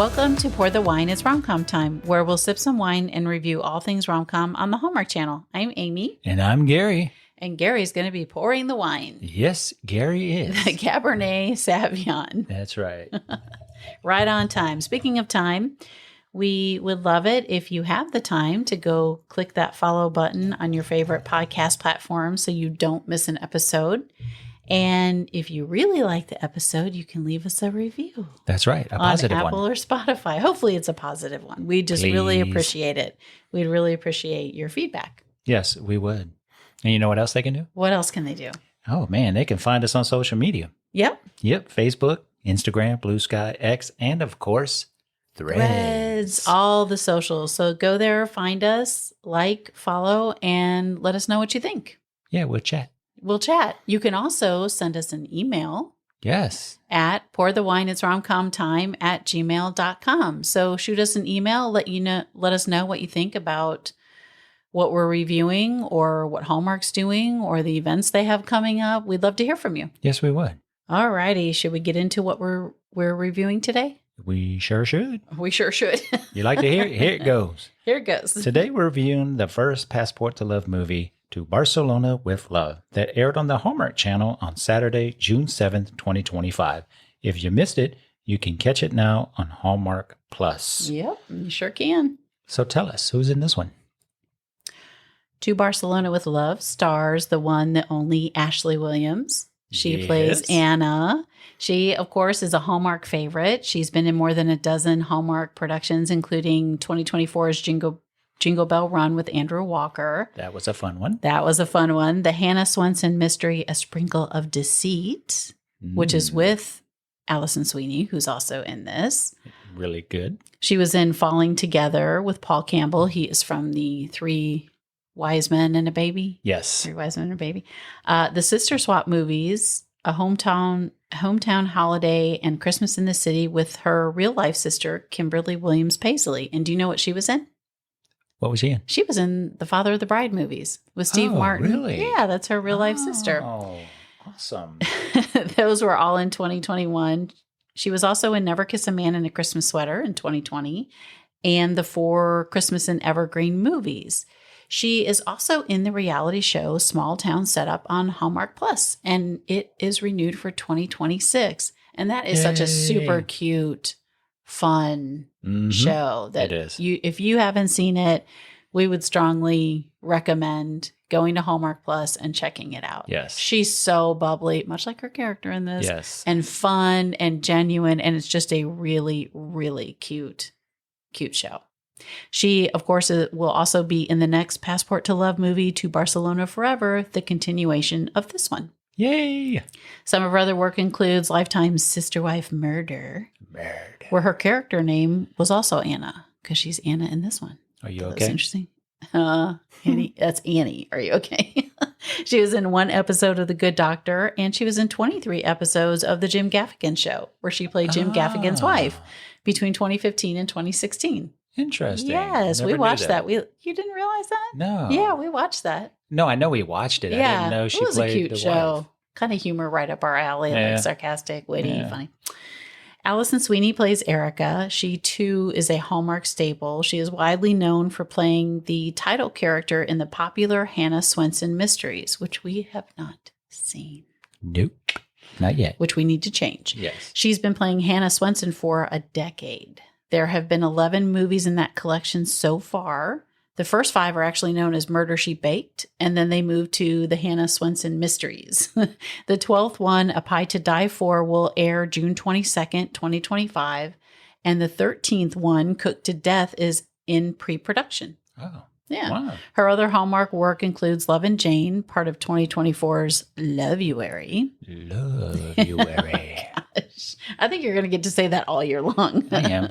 Welcome to Pour the Wine, It's Rom-Com Time, where we'll sip some wine and review all things rom-com on the Hallmark Channel. I'm Amy. And I'm Gary. And Gary's going to be pouring the wine. Yes, Gary is. The Cabernet Sauvignon. That's right. Right on time. Speaking of time, we would love it if you have the time to go click that follow button on your favorite podcast platform so you don't miss an episode. And if you really like the episode, you can leave us a review. That's right. A positive on one. Apple or Spotify. Hopefully it's a positive one. We just really appreciate it. We'd really appreciate your feedback. Yes, we would. And you know what else they can do? What else can they do? Oh, man, they can find us on social media. Yep. Facebook, Instagram, Blue Sky, X, and of course, Threads. All the socials. So go there, find us, like, follow, and let us know what you think. Yeah, we'll chat. We'll chat. You can also send us an email. Yes. At pourthewinei'sromcomtime@gmail.com. So shoot us an email, let us know what you think about what we're reviewing or what Hallmark's doing or the events they have coming up. We'd love to hear from you. Yes, we would. All righty. Should we get into what we're reviewing today? We sure should. We sure should. You like to hear it? Here it goes. Here it goes. Today we're reviewing the first Passport to Love movie, To Barcelona with Love, that aired on the Hallmark Channel on Saturday, June 7th, 2025. If you missed it, you can catch it now on Hallmark Plus. Yep, you sure can. So tell us, who's in this one? To Barcelona with Love stars the one, the only Ashley Williams. She plays Anna. She, of course, is a Hallmark favorite. She's been in more than a dozen Hallmark productions, including 2024's Jingle Bell Run with Andrew Walker. That was a fun one. The Hannah Swenson mystery, A Sprinkle of Deceit, which is with Alison Sweeney, who's also in this. Really good. She was in Falling Together with Paul Campbell. He is from the Three Wise Men and a Baby. Yes. Three Wise Men and a Baby. The Sister Swap movies, A Hometown Holiday, and Christmas in the City with her real-life sister, Kimberly Williams Paisley. And do you know what she was in? What was she in? She was in the Father of the Bride movies with Steve Martin. Really? Yeah, that's her real-life sister. Oh, awesome. Those were all in 2021. She was also in Never Kiss a Man in a Christmas Sweater in 2020 and the 4 Christmas and Evergreen movies. She is also in the reality show Small Town Setup on Hallmark Plus, and it is renewed for 2026. And that is such a super cute, fun show that it is. If you haven't seen it, we would strongly recommend going to Hallmark Plus and checking it out. Yes. She's so bubbly, much like her character in this. Yes. And fun and genuine, and it's just a really, really cute show. She, of course, will also be in the next Passport to Love movie, To Barcelona Forever, the continuation of this one. Yay! Some of her other work includes Lifetime's Sister Wife Murder, where her character name was also Anna, because she's Anna in this one. Are you okay? That's interesting. Annie, that's Annie. Are you okay? She was in 1 episode of The Good Doctor, and she was in 23 episodes of The Jim Gaffigan Show, where she played Jim Gaffigan's wife between 2015 and 2016. Interesting. Yes, we watched that. You didn't realize that? No. Yeah, we watched that. No, I know we watched it. Yeah, I didn't know she it was played a cute the show. wife. Kind of humor right up our alley, Yeah. like sarcastic, witty, funny. Alison Sweeney plays Erica. She, too, is a Hallmark staple. She is widely known for playing the title character in the popular Hannah Swenson mysteries, which we have not seen. Nope, not yet. Which we need to change. Yes. She's been playing Hannah Swenson for a decade. There have been 11 movies in that collection so far. The first 5 are actually known as Murder, She Baked, and then they moved to the Hannah Swenson Mysteries. The 12th one, A Pie to Die For, will air June 22nd, 2025, and the 13th one, Cooked to Death, is in pre-production. Oh, yeah. wow. Her other Hallmark work includes Love and Jane, part of 2024's Love-uary. Love-uary. I think you're going to get to say that all year long. I am.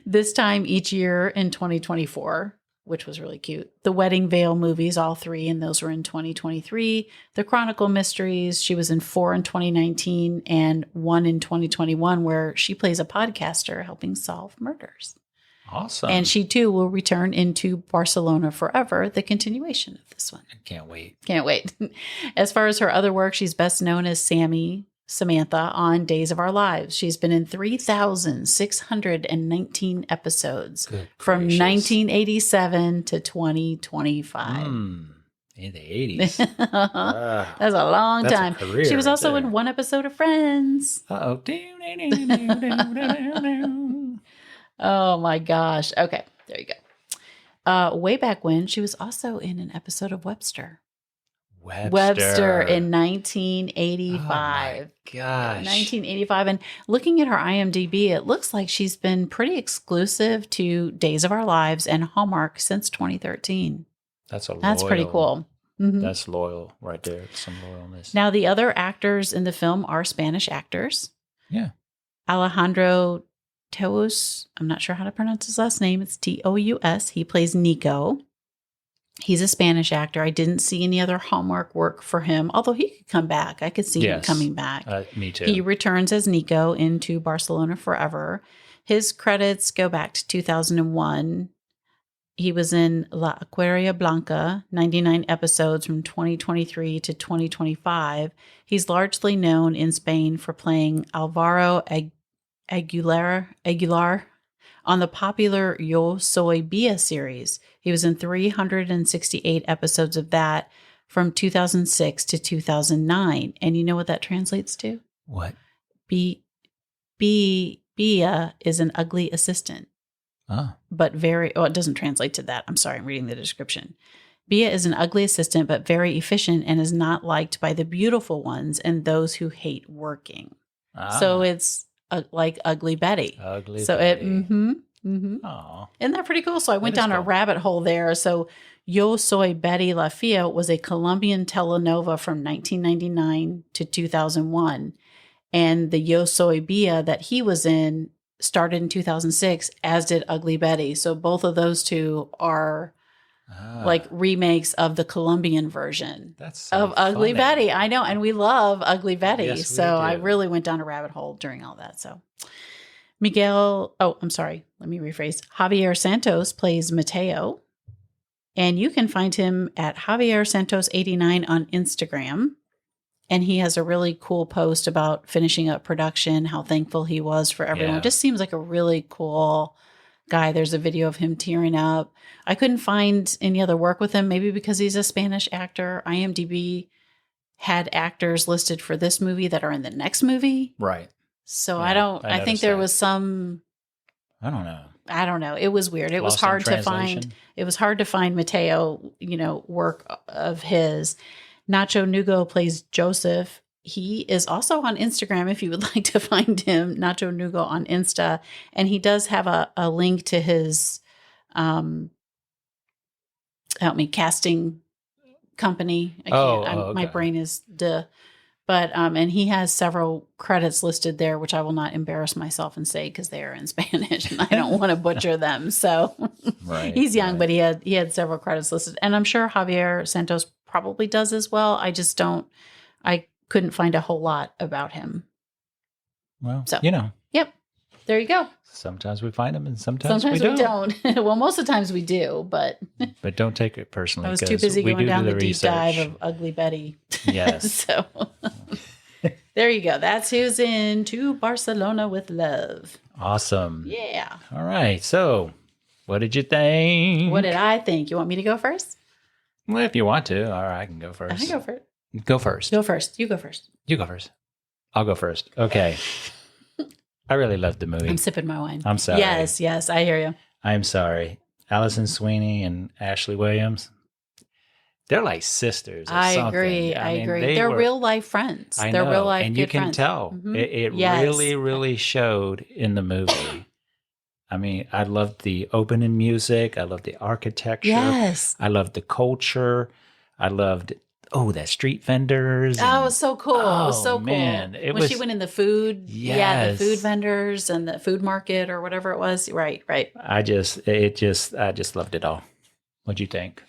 This time each year in 2024, which was really cute. The Wedding Veil movies, all 3, and those were in 2023. The Chronicle Mysteries, she was in 4 in 2019 and 1 in 2021, where she plays a podcaster helping solve murders. Awesome. And she, too, will return into Barcelona Forever, the continuation of this one. I can't wait. Can't wait. As far as her other work, she's best known as Sammy Samantha on Days of Our Lives. She's been in 3,619 episodes from 1987 to 2025. In the 80s. That's a long time. She was also in one episode of Friends. Uh-oh. Oh my gosh. Okay, there you go. Way back when, she was also in an episode of Webster. Webster in 1985. Oh my gosh. 1985. And looking at her IMDb, it looks like she's been pretty exclusive to Days of Our Lives and Hallmark since 2013. That's pretty cool. Mm-hmm. That's loyal right there. Some loyalness. Now, the other actors in the film are Spanish actors. Yeah. Alejandro Tous, I'm not sure how to pronounce his last name. It's Tous. He plays Nico. He's a Spanish actor. I didn't see any other Hallmark work for him, although he could come back. I could see him coming back. Me too. He returns as Nico into Barcelona Forever. His credits go back to 2001. He was in La Aquaria Blanca, 99 episodes from 2023 to 2025. He's largely known in Spain for playing Alvaro Aguilar on the popular Yo Soy Bia series. He was in 368 episodes of that from 2006 to 2009. And you know what that translates to? What? Bia is an ugly assistant. Oh. But it doesn't translate to that. I'm sorry, I'm reading the description. Bia is an ugly assistant, but very efficient and is not liked by the beautiful ones and those who hate working. So it's like Ugly Betty. Ugly so Betty. Isn't that pretty cool? So I went down a rabbit hole there. So Yo Soy Betty La Fea was a Colombian telenovela from 1999 to 2001. And the Yo Soy Bia that he was in started in 2006, as did Ugly Betty. So both of those two are like remakes of the Colombian version of Ugly Betty. I know. And we love Ugly Betty. Yes, so I really went down a rabbit hole during all that. So let me rephrase. Javier Santos plays Mateo. And you can find him at Javier Santos 89 on Instagram. And he has a really cool post about finishing up production, how thankful he was for everyone. Yeah. Just seems like a really cool guy. There's a video of him tearing up. I couldn't find any other work with him, maybe because he's a Spanish actor. IMDb had actors listed for this movie that are in the next movie. Right. So I think there was some, I don't know. It was weird. It was hard to find. It was hard to find Mateo, work of his. Nacho Nugo plays Joseph. He is also on Instagram if you would like to find him, Nacho Nugo on Insta. And he does have a link to his, casting company. My brain is duh. But, and he has several credits listed there, which I will not embarrass myself and say because they are in Spanish and I don't want to butcher them. So he's young, but he had several credits listed. And I'm sure Javier Santos probably does as well. I couldn't find a whole lot about him. Well, Yep. There you go. Sometimes we find them and sometimes we don't. Well, most of the times we do, but don't take it personally. I was too busy going down the deep dive of Ugly Betty. Yes. So there you go. That's who's into Barcelona with Love. Awesome. Yeah. All right. So what did you think? What did I think? You want me to go first? Well, if you want to. All right, I can go first. I can go first. Go first. Go first. You go first. You go first. I'll go first. Okay. I really loved the movie. I'm sipping my wine. I'm sorry. Yes, I hear you. I'm sorry. Alison Sweeney and Ashley Williams, they're like sisters. I agree. They're real life friends. I They're know. real life and good you can friends. tell. Mm-hmm. It really, really showed in the movie. I mean, I loved the opening music. I loved the architecture. Yes. I loved the culture. I loved the street vendors. It was so cool. It was so cool. Man, when she went in the food, yes. The food vendors and the food market or whatever it was. Right. I just loved it all. What'd you think?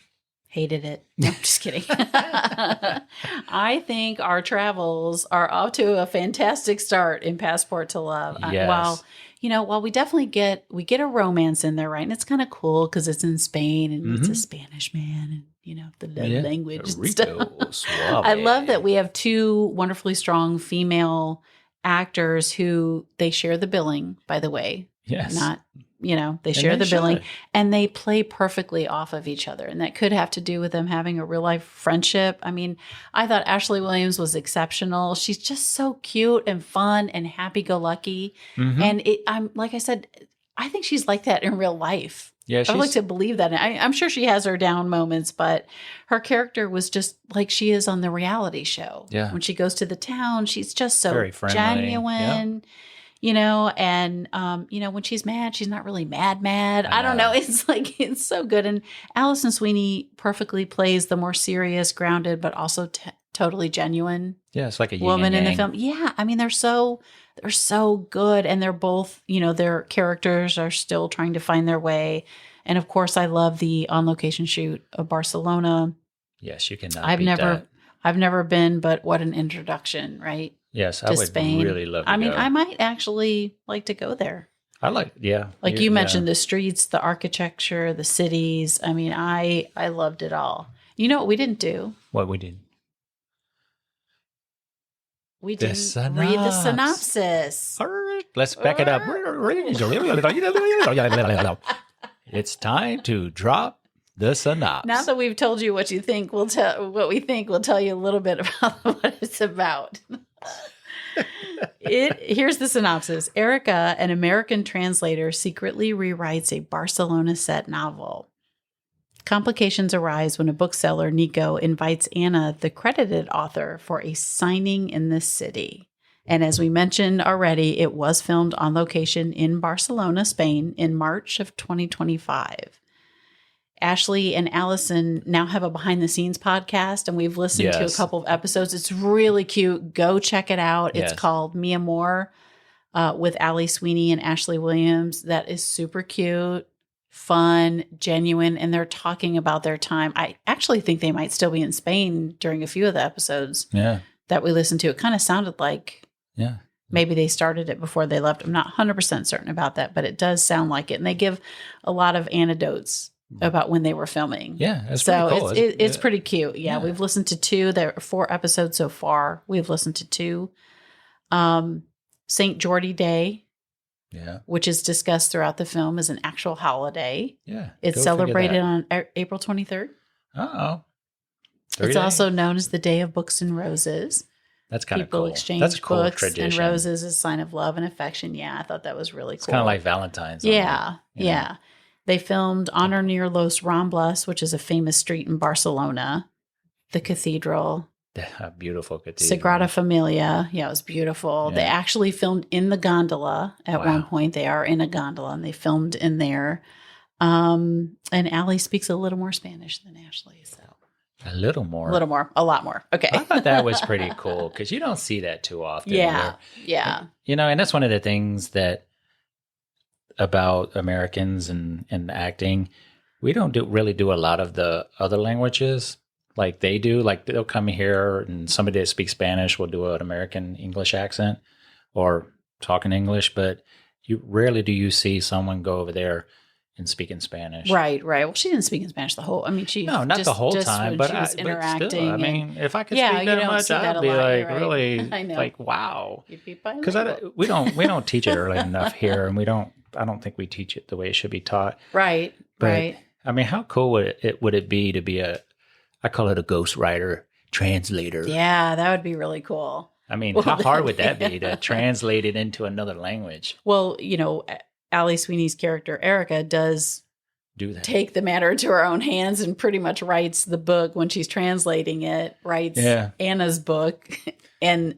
Hated it. No, I'm just kidding. I think our travels are off to a fantastic start in Passport to Love. Yes. While we definitely get a romance in there, right? And it's kind of cool because it's in Spain and it's a Spanish man, and the love language and stuff. Rico Suave. I love that we have two wonderfully strong female actors who they share the billing, by the way. Yes. Not, they share the billing and they play perfectly off of each other. And that could have to do with them having a real life friendship. I mean, I thought Ashley Williams was exceptional. She's just so cute and fun and happy go lucky. Mm-hmm. And I'm like I said, I think she's like that in real life. Yeah, I like to believe that. I'm sure she has her down moments, but her character was just like she is on the reality show. Yeah. When she goes to the town, she's just so very friendly. genuine, and, when she's mad, she's not really mad. I don't know. It's like, it's so good. And Alison Sweeney perfectly plays the more serious, grounded, but also totally genuine. Yeah, it's like a woman in the film. Yeah. I mean, they're so good. And they're both, their characters are still trying to find their way. And of course, I love the on location shoot of Barcelona. Yes, you cannot. I've never been, but what an introduction, right? Yes, I would Spain. really love to go. I might actually like to go there. Like you mentioned the streets, the architecture, the cities. I mean, I loved it all. You know what we didn't do? What we did? We didn't read the synopsis. All right, let's back it up. It's time to drop the synopsis. Now that we've told you what we think, we'll tell you a little bit about what it's about. Here's the synopsis. Erica, an American translator, secretly rewrites a Barcelona set novel. Complications arise when a bookseller, Nico, invites Anna, the credited author, for a signing in the city. And as we mentioned already, it was filmed on location in Barcelona, Spain in March of 2025. Ashley and Alison now have a behind the scenes podcast, and we've listened to a couple of episodes. It's really cute. Go check it out. It's called Mi Amor with Ali Sweeney and Ashley Williams. That is super cute, fun, genuine, and they're talking about their time. I actually think they might still be in Spain during a few of the episodes that we listened to. It kind of sounded like maybe they started it before they left. I'm not 100% certain about that, but it does sound like it. And they give a lot of anecdotes about when they were filming. Yeah, that's so pretty cool. It's pretty cute. Yeah, we've listened to 2. There are 4 episodes so far. We've listened to 2. St. Geordie Day, which is discussed throughout the film, is an actual holiday. Yeah, it's celebrated on April 23rd. It's also known as the Day of Books and Roses. That's kind of cool. People exchange That's a cool books tradition. and roses as a sign of love and affection. Yeah, I thought that was really cool. It's kind of like Valentine's. Yeah. They filmed Honor near Los Ramblas, which is a famous street in Barcelona. The cathedral. A beautiful cathedral. Sagrada Familia. Yeah, it was beautiful. Yeah. They actually filmed in the gondola at one point. They are in a gondola, and they filmed in there. And Allie speaks a little more Spanish than Ashley, so. A little more. A lot more. Okay. I thought that was pretty cool because you don't see that too often. Yeah. And that's one of the things that about Americans and acting, we don't really do a lot of the other languages like they do. Like they'll come here and somebody that speaks Spanish will do an American English accent or talk in English, but rarely do you see someone go over there and speak in Spanish. Right. Well, she didn't speak in Spanish the whole. I mean, not the whole time, but she was interacting. But still, if I could speak that much, I'd be like really like wow. You'd be because we don't teach it early enough here, and I don't think we teach it the way it should be taught. Right. I mean, how cool would it be to be I call it a ghostwriter translator. Yeah, that would be really cool. I mean, how hard would that be to translate it into another language? Well, Ali Sweeney's character, Erica, does do that. Take the matter into her own hands and pretty much writes the book when she's translating it, writes Anna's book, and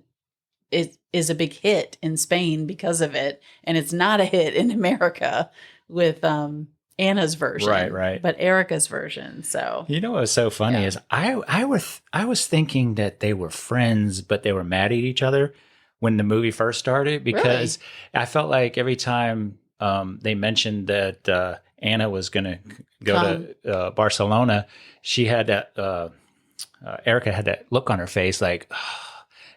it is a big hit in Spain because of it. And it's not a hit in America with Anna's version. Right. But Erica's version. So what was so funny is I was thinking that they were friends, but they were mad at each other when the movie first started because I felt like every time they mentioned that Anna was going to go to Barcelona, she had that Erica had that look on her face like,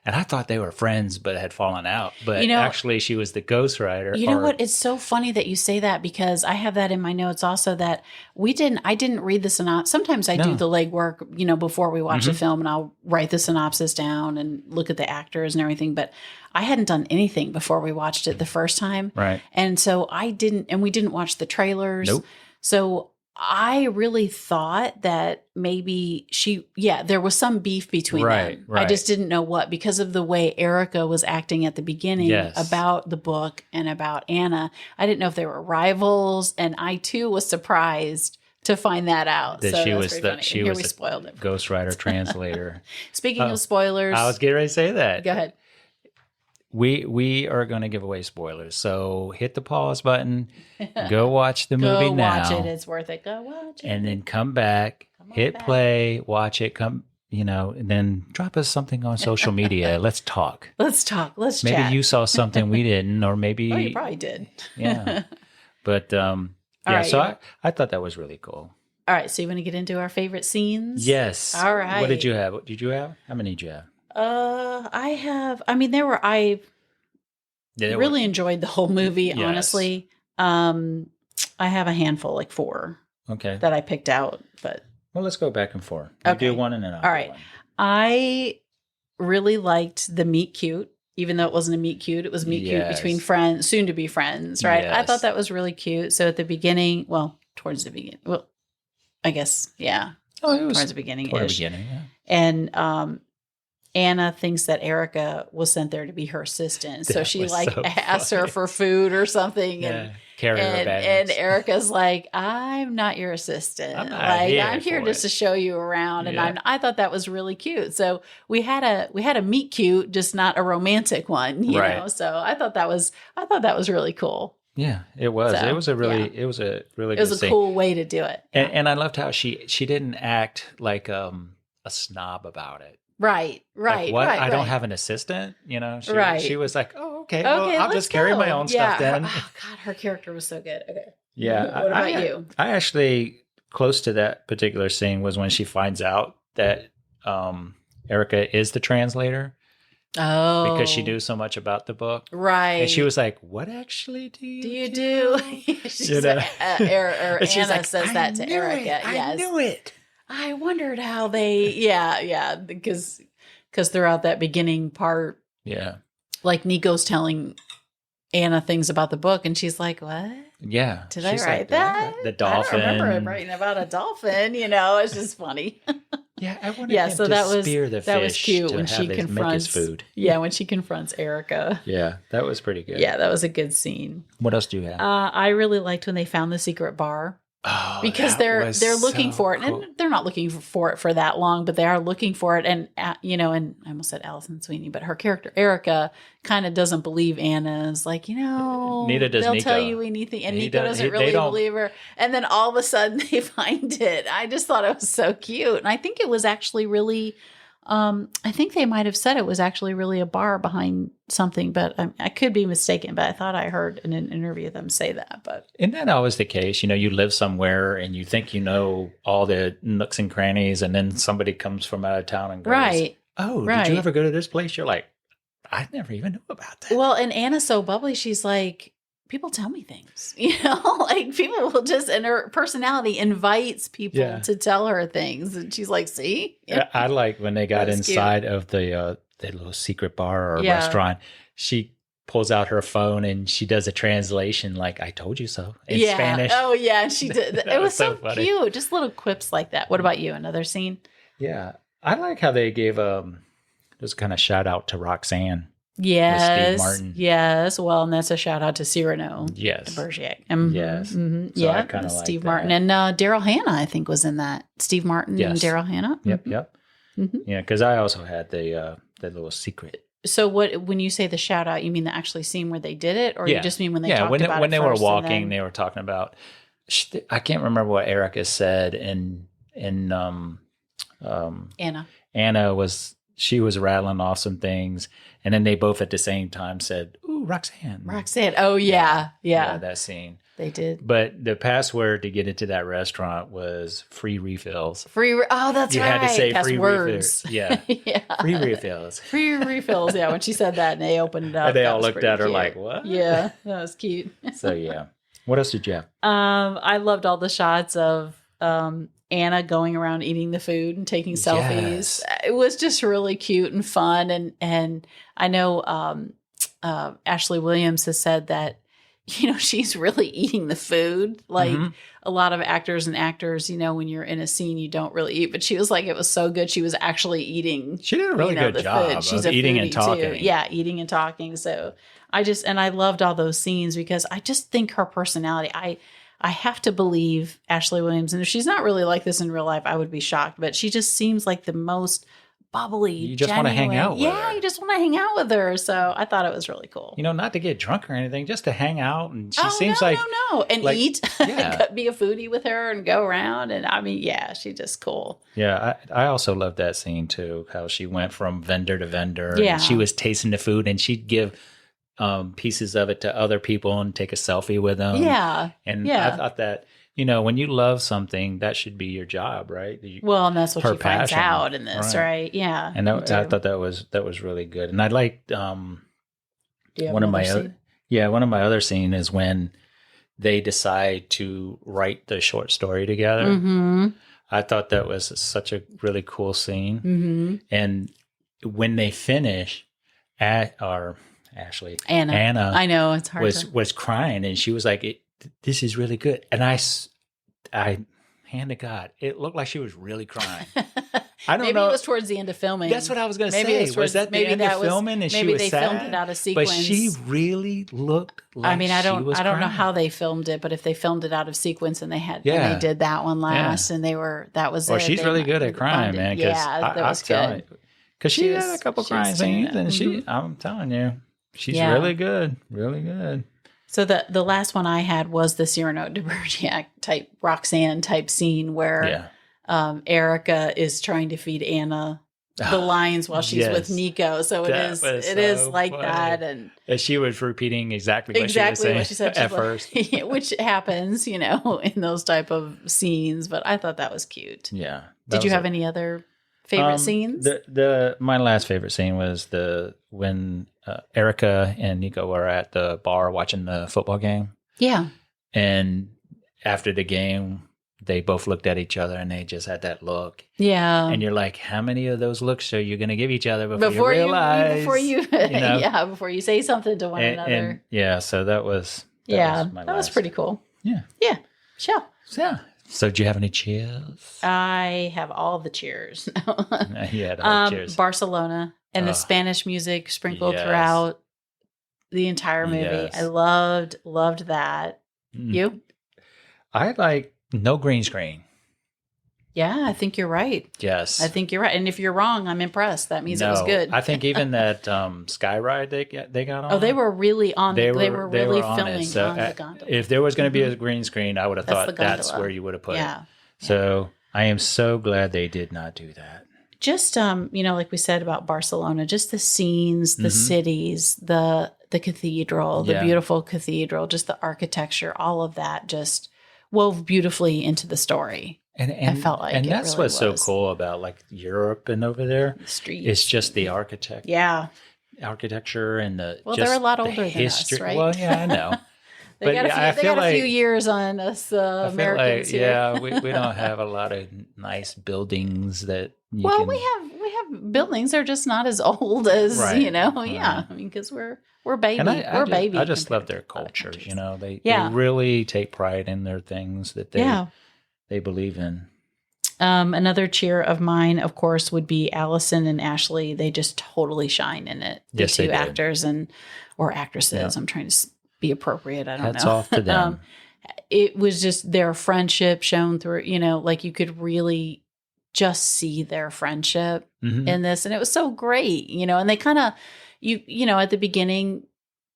And I thought they were friends, but had fallen out. But You know- actually, she was the ghostwriter. You know what? It's so funny that you say that because I have that in my notes also that I didn't read the synopsis. Sometimes I do the legwork, before we watch the film and I'll write the synopsis down and look at the actors and everything. But I hadn't done anything before we watched it the first time. Right. And so we didn't watch the trailers. Nope. So I really thought that maybe there was some beef between them. Right. I just didn't know what because of the way Erica was acting at the beginning about the book and about Anna. I didn't know if they were rivals, and I too was surprised to find that out. That so she that's was pretty the funny. Here we spoiled it. ghostwriter translator. Speaking of spoilers, I was getting ready to say that. Go ahead. We are going to give away spoilers, so hit the pause button, go watch the movie now. Go watch it; it's worth it. Go watch it, and then come back, hit play, watch it. And then drop us something on social media. Let's talk. Let's talk. Let's maybe chat. you saw something we didn't, or maybe you probably did. Yeah, but right, So I thought that was really cool. All right, so you want to get into our favorite scenes? Yes. All right. What did you have? What did you have? How many did you have? I really enjoyed the whole movie, Yes. honestly. I have a handful, like 4. Okay. That I picked out, but Well, let's go back and forth. You Okay. do one and then I'll all do right. one. I really liked the meet cute, even though it wasn't a meet cute. It was meet cute Yes. between friends, soon to be friends, right? I Yes. thought that was really cute. So at the beginning, towards the beginning, I guess, yeah. Oh, it was Towards the beginning. toward the beginning. Yeah. And Anna thinks that Erica was sent there to be her assistant. So That she was like so asked her funny. for food or something. Yeah. Carry her And bags. Erica's like, I'm not your assistant. I'm not I'm here for just it." to show you around. And Yeah. I thought that was really cute. So we had a meet cute, just not a romantic one, you Right. know. So I thought that was really cool. Yeah, it was. So, it was a really yeah. it was a really It was good a scene. cool way to do it. And I loved how she didn't act like a snob about it. Right. Like, what? Right. I don't right. have an assistant, She, Right. She was like, "Oh, okay. Well, I'll let's just carry go. my own stuff then." Oh God, her character was so good. Okay. Yeah. What about you? I actually close to that particular scene was when she finds out that Erica is the translator Oh, because she knew so much about the book. right. And she was like, "What actually do you do? You know? Or And she's Anna like, says "I that to knew Erica. it. Yes. I knew it. I wondered how they, yeah, because throughout that beginning part, Yeah. like Nico's telling Anna things about the book, and she's like, "What? Yeah. Did I She's write like, that? The dolphin. I don't remember writing about a dolphin." It's just funny. Yeah, I wanted Yeah, him so to that was spear the that was fish cute to when have she make his confronts food. Yeah, when she confronts Erica. Yeah, that was pretty good. Yeah, that was a good scene. What else do you have? I really liked when they found the secret bar. Oh, Because that they're was looking so for it, cool. and they're not looking for it for that long, but they are looking for it. And and I almost said Alison Sweeney, but her character Erica kind of doesn't believe Anna's like, Neither does they'll Nico. tell you anything, and He Nico does- doesn't they really don't- believe her. And then all of a sudden they find it. I just thought it was so cute, and I think it was actually really. I think they might have said it was actually really a bar behind something, but I could be mistaken. But I thought I heard in an interview them say that. But Isn't that always the case? You live somewhere and you think you know all the nooks and crannies, and then somebody comes from out of town and goes, right. "Oh, Right. did you ever go to this place?" You're like, "I never even knew about that." Well, and Anna's so bubbly. She's like, people tell me things, like people will just, and her personality invites people Yeah. to tell her things. And she's like, see? I like when they got That was cute. inside of the little secret bar or Yeah. restaurant. She pulls out her phone and she does a translation, like "I told you so" in Yeah. Spanish. Oh, yeah. She did. That It was was so so funny. cute. Just little quips like that. What about you? Another scene? Yeah, I like how they gave just kind of shout out to Roxanne. Yes. Martin. Yes. Well, and that's a shout out to Cyrano. Yes. Bergerac. Yes. Mhm. So I Yeah. kinda like Steve that. Martin. And Daryl Hannah, I think, was in that. Steve Martin Yes. and Daryl Hannah. Yep. Mhm. Yep. Mhm. Yeah, because I also had the little secret. So when you say the shout out, you mean the actually scene where they did it, or you just mean when they talked when about when it they were first and walking, then- they were talking about. I can't remember what Erica said, and Anna. Anna was rattling off some things, and then they both at the same time said, "Ooh, ooh, Roxanne. Roxanne. Oh, yeah. Yeah. That scene. They did. But the password to get into that restaurant was free refills. Oh, that's you right. You had to say That's free words. refills. Yeah. Yeah. Free refills. Free refills. Yeah. When she said that and they opened it up. And they that all was looked pretty at her cute. like, what? Yeah. That was cute. So, yeah. What else did you have? I loved all the shots of Anna going around eating the food and taking selfies. Yes. It was just really cute and fun. And I know Ashley Williams has said that, she's really eating the food. Like a lot of actors, when you're in a scene, you don't really eat. But she was like, it was so good. She was actually eating. She did a really good job of eating and talking. Too. Yeah, eating and talking. So I loved all those scenes because I just think her personality, I have to believe Ashley Williams. And if she's not really like this in real life, I would be shocked. But she just seems like the most bubbly. You just want to hang out with her. Yeah, you just want to hang out with her. So I thought it was really cool. Not to get drunk or anything, just to hang out. And she seems no. And like, eat. Yeah. Be a foodie with her and go around. And she's just cool. Yeah, I also love that scene too, how she went from vendor to vendor. Yeah. And she was tasting the food and she'd give pieces of it to other people and take a selfie with them. Yeah. And I thought that, when you love something, that should be your job, right? Well, and that's what she finds passion, out in this, right? Yeah. And I thought that was really good. And I liked one of my other scene is when they decide to write the short story together. Mm-hmm. I thought that was such a really cool scene. Mm-hmm. And when they finish, Anna, I know it's hard. Was crying, and she was like, "This is really good." And I, hand to God, it looked like she was really crying. I don't know. Maybe it was towards the end of filming. That's what I was going to say. Was that the end of filming, and she was sad? Maybe they filmed it out of sequence. But she really looked like I don't know how they filmed it, but if they filmed it out of sequence and they did that one last, and that was. Well, she's really good at crying, man. Yeah, that was good. Because she had a couple crying scenes, and I'm telling you. She's really good, really good. So the last one I had was the Cyrano de Bergerac type Roxanne type scene where Erica is trying to feed Anna the lines while she's with Nico. So it is like funny. That, and she was repeating exactly what she said at first, which happens, in those type of scenes. But I thought that was cute. Yeah. Did you have any other favorite scenes? My last favorite scene was when Erica and Nico were at the bar watching the football game. Yeah. And after the game, they both looked at each other and they just had that look. Yeah. And you're like, how many of those looks are you going to give each other before you realize? Before you say something to one another. So that was was pretty cool. Yeah. Yeah. Sure. Yeah. So do you have any cheers? I have all the cheers. You had all the cheers. Barcelona and the Spanish music sprinkled throughout the entire movie. Yes. I loved that. You? I like no green screen. Yeah, I think you're right. Yes. I think you're right. And if you're wrong, I'm impressed. That means it was good. I think even that sky ride they got on. Oh, they were really on they were really filming so, on the gondola. If there was going to be a green screen, I would have thought that's where you would have put it. So I am so glad they did not do that. Just like we said about Barcelona, just the scenes, the cities, the cathedral, the beautiful cathedral, just the architecture, all of that just wove beautifully into the story. And I felt like that's really what's so cool about like Europe and over there. The streets. It's just the architecture. Yeah. Architecture and they're a lot older than us, right? Well, yeah, I know. They got a few years on us Americans here. Yeah, we don't have a lot of nice buildings that we have buildings. They're just not as old as, Yeah. I mean, because we're baby. We're baby. I just love their culture. They really take pride in their things that they believe in. Another cheer of mine, of course, would be Alison and Ashley. They just totally shine in it. The two actors or actresses. Yeah. I'm trying to be appropriate. I don't know. Hats off to them. It was just their friendship shown through, like you could really just see their friendship in this. And it was so great, and they kind of, at the beginning,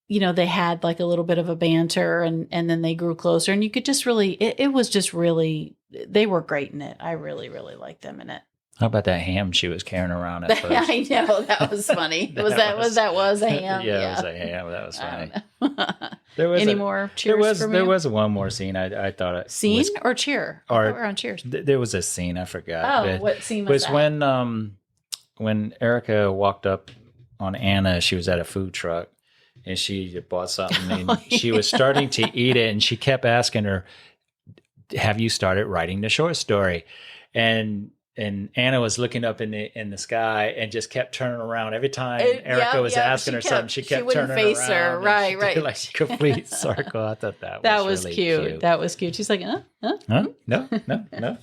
they had like a little bit of a banter and then they grew closer and you could just really, it was just really, they were great in it. I really, really liked them in it. How about that ham she was carrying around at first? I know, that was funny. was a ham? Yeah, it was a ham. That was funny. There was more cheers from you? There was one more scene. I thought it scene was, or cheer? I thought we were on cheers. There was a scene. I forgot. Oh, what scene was that? When Erica walked up on Anna, she was at a food truck and she bought something and she was starting to eat it and she kept asking her, "Have you started writing the short story?" And Anna was looking up in the sky and just kept turning around every time Erica was asking her something. She kept turning around. She wouldn't face her, right? Like a complete circle. I thought that was really cute. That was cute. She's like, huh? No.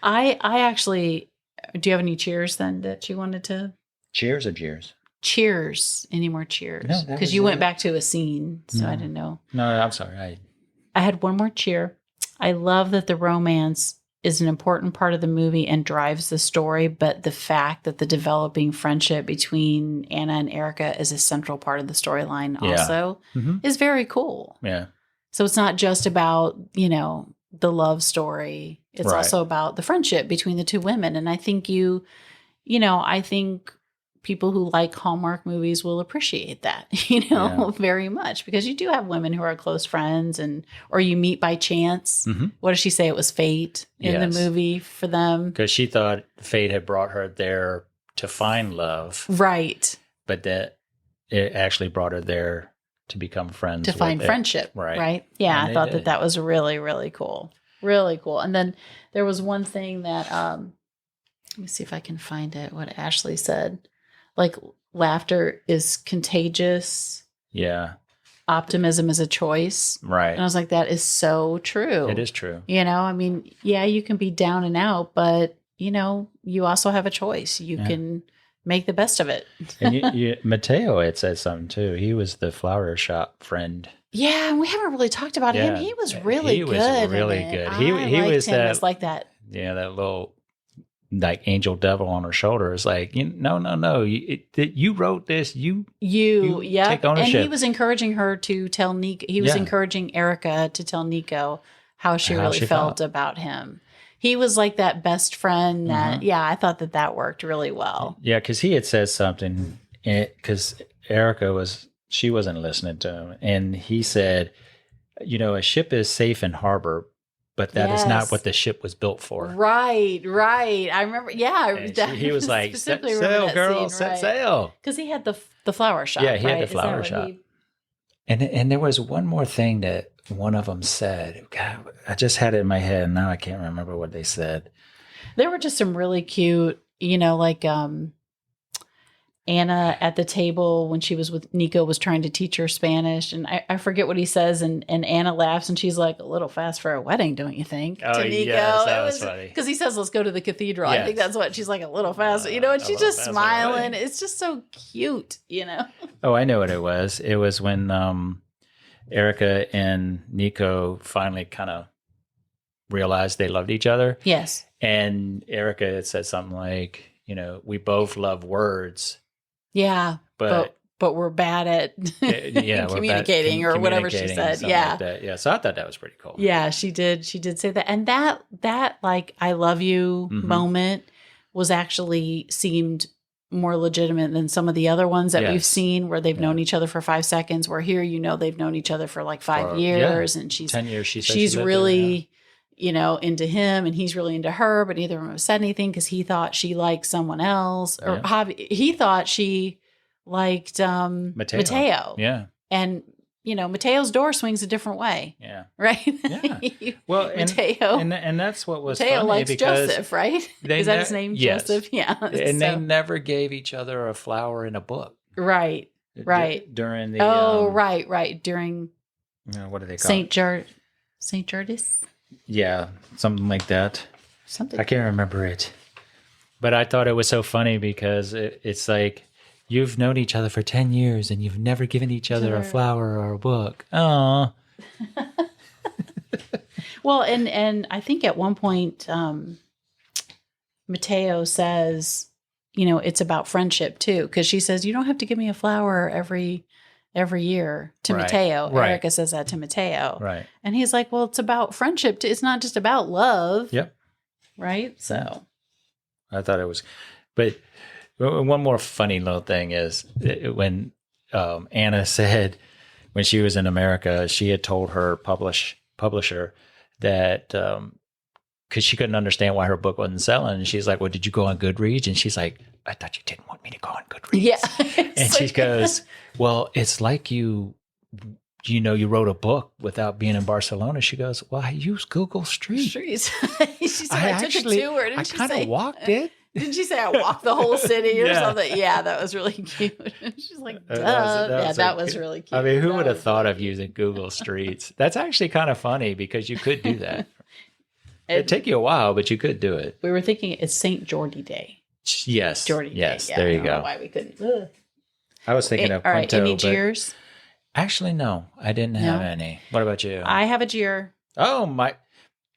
I actually. Do you have any cheers then that you wanted to? Cheers or jeers? Cheers. Any more cheers? No, because you went back to a scene, so I didn't know. No, I'm sorry. I had one more cheer. I love that the romance is an important part of the movie and drives the story, but the fact that the developing friendship between Anna and Erica is a central part of the storyline also is very cool. Yeah. So it's not just about, the love story. It's also about the friendship between the two women. And I think I think people who like Hallmark movies will appreciate that, very much, because you do have women who are close friends or you meet by chance. Mm-hmm. What does she say? It was fate in the movie for them. Because she thought fate had brought her there to find love. Right. But that it actually brought her there to become friends. To find friendship. Right. Yeah. And I thought that was really, really cool. Really cool. And then there was one thing that, let me see if I can find it, what Ashley said. Like, laughter is contagious. Yeah. Optimism is a choice. Right. And I was like, that is so true. It is true. I mean, you can be down and out, but, you also have a choice. You can make the best of it. And Mateo had said something too. He was the flower shop friend. Yeah, and we haven't really talked about him. He was really good. He was really good. He was that like that. Yeah, that little like angel devil on her shoulder is like, no. You wrote this. You take ownership. And he was encouraging her to tell Nico. He was encouraging Erica to tell Nico how she really felt about him. He was like that best friend that, I thought that worked really well. Yeah, because he had said something, because Erica she wasn't listening to him. And he said, a ship is safe in harbor, but that is not what the ship was built for. Right. I remember. Yeah. He was like, sail, girl, set sail. Because he had the flower shop. Yeah, he had the flower shop. And there was one more thing that one of them said. God, I just had it in my head, and now I can't remember what they said. There were just some really cute, like Anna at the table when she was with Nico was trying to teach her Spanish, and I forget what he says, and Anna laughs, and she's like, a little fast for a wedding, don't you think? Oh, to Nico. Yes, that was funny. Because he says, let's go to the cathedral. Yes. I think that's what she's like, a little fast, and she's just smiling. It's just so cute, Oh, I know what it was. It was when Erica and Nico finally kind of realized they loved each other. Yes. And Erica had said something like, we both love words. Yeah, but we're bad at communicating or whatever she said. Yeah. Like that. Yeah. So I thought that was pretty cool. Yeah, she did say that. And that like, I love you moment was actually seemed more legitimate than some of the other ones that we've seen where they've known each other for 5 seconds, where here, they've known each other for like 5 years and she's 10 years. She's really, into him and he's really into her, but neither of them have said anything because he thought she liked someone else or he thought she liked Mateo. Yeah. And, Mateo's door swings a different way. Yeah. Right? Yeah. Well, Mateo. And that's what was Mateo funny likes because Joseph, right? Is that his name? Yes. Joseph? Yeah. And they never gave each other a flower in a book. Right. During the... right. During... what do they call it? St. Gerardus? Yeah, something like that. Something. I can't remember it. But I thought it was so funny because it's like, you've known each other for 10 years and you've never given each other a flower or a book. Oh. Well, and I think at one point, Mateo says, it's about friendship too. Because she says, you don't have to give me a flower every year to Mateo. Right. Erica says that to Mateo. Right. And he's like, well, it's about friendship. It's not just about love. Yep. Right. So I thought it was, but one more funny little thing is when Anna said when she was in America, she had told her publisher that because she couldn't understand why her book wasn't selling. And she's like, well, did you go on Goodreads? And she's like, I thought you didn't want me to go on Goodreads. Yeah. And she goes, well, it's like you wrote a book without being in Barcelona. She goes, well, I use Google Streets. She said, I took a tour. I kind of walked it. Didn't she say I walked the whole city or something? Yeah, that was really cute. She's like, duh. That was really cute. I mean, who would have thought of using Google Streets? That's actually kind of funny because you could do that. It'd take you a while, but you could do it. We were thinking it's St. Geordie Day. Yes. Geordie Day. Yes, Yeah, there you I don't know go. why we couldn't. Ugh. I was thinking of all right, Quinto. any jeers? Actually, no, I didn't have any. What about you? I have a jeer. Oh, my.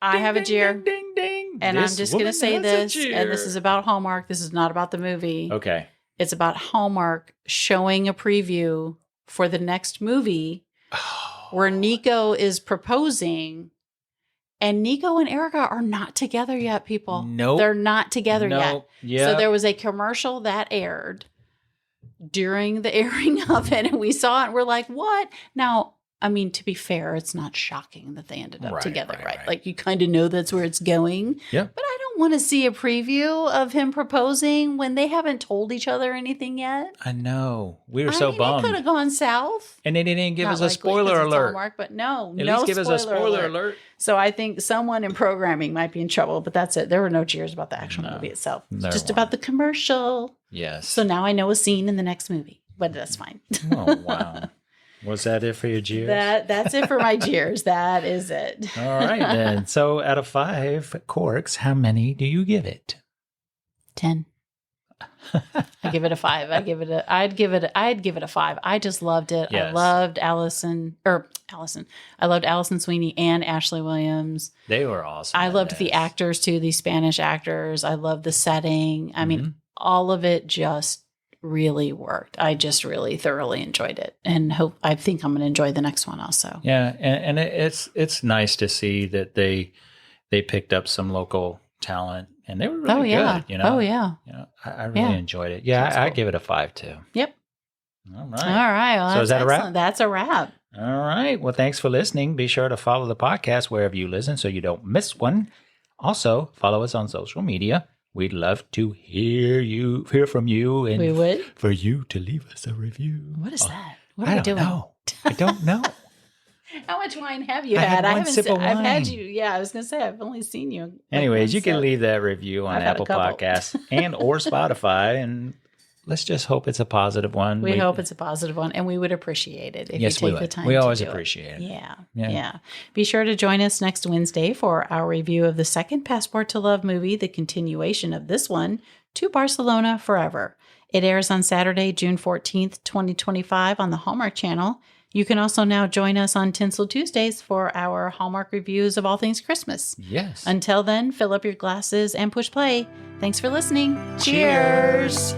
I have a jeer. Ding, ding, ding. And I'm just going to say this, and this is about Hallmark. This is not about the movie. Okay. It's about Hallmark showing a preview for the next movie where Nico is proposing. And Nico and Erica are not together yet, people. Nope. They're not together yet. Yeah. So there was a commercial that aired during the airing of it, and we saw it, and we're like, what? Now, I mean, to be fair, it's not shocking that they ended up together, right? Like, you kind of know that's where it's going. Yeah. But I don't want to see a preview of him proposing when they haven't told each other anything yet. I know. We were so bummed. It could have gone south. And they didn't give us a Not spoiler likely 'cause it's alert. Hallmark, but no least give us a spoiler alert. So I think someone in programming might be in trouble, but that's it. There were no cheers about the actual movie itself. It's just about the commercial. Yes. So now I know a scene in the next movie, but that's fine. Oh, wow. Was that it for your jeers? That's it for my jeers. That is it. All right, then. So out of 5 corks, how many do you give it? 10. I give it a 5. I'd give it a 5. I just loved it. Yes. I loved Alison. I loved Alison Sweeney and Ashley Williams. They were awesome. I loved the actors too, the Spanish actors. I loved the setting. I mean, all of it just really worked. I just really thoroughly enjoyed it, and I think I'm going to enjoy the next one also. Yeah, and it's nice to see that they picked up some local talent, and they were really good. You know, I really enjoyed it. Yeah, I give it a 5 too. Yep. All right. All right. Well, so is that excellent. a wrap? That's a wrap. All right. Well, thanks for listening. Be sure to follow the podcast wherever you listen so you don't miss one. Also, follow us on social media. We'd love to hear from you, and we would for you to leave us a review. What is that? What are we doing? I don't know. How much wine have you had? I haven't sip of wine. I've had you. Yeah, I was going to say I've only seen you. Anyways, you can leave that review on Apple Podcasts and or Spotify, and let's just hope it's a positive one. We hope it's a positive one, and we would appreciate it if you take the time. We always appreciate it. Yeah. Be sure to join us next Wednesday for our review of the second Passport to Love movie, the continuation of this one, To Barcelona Forever. It airs on Saturday, June 14th, 2025 on the Hallmark Channel. You can also now join us on Tinsel Tuesdays for our Hallmark reviews of all things Christmas. Yes. Until then, fill up your glasses and push play. Thanks for listening. Cheers.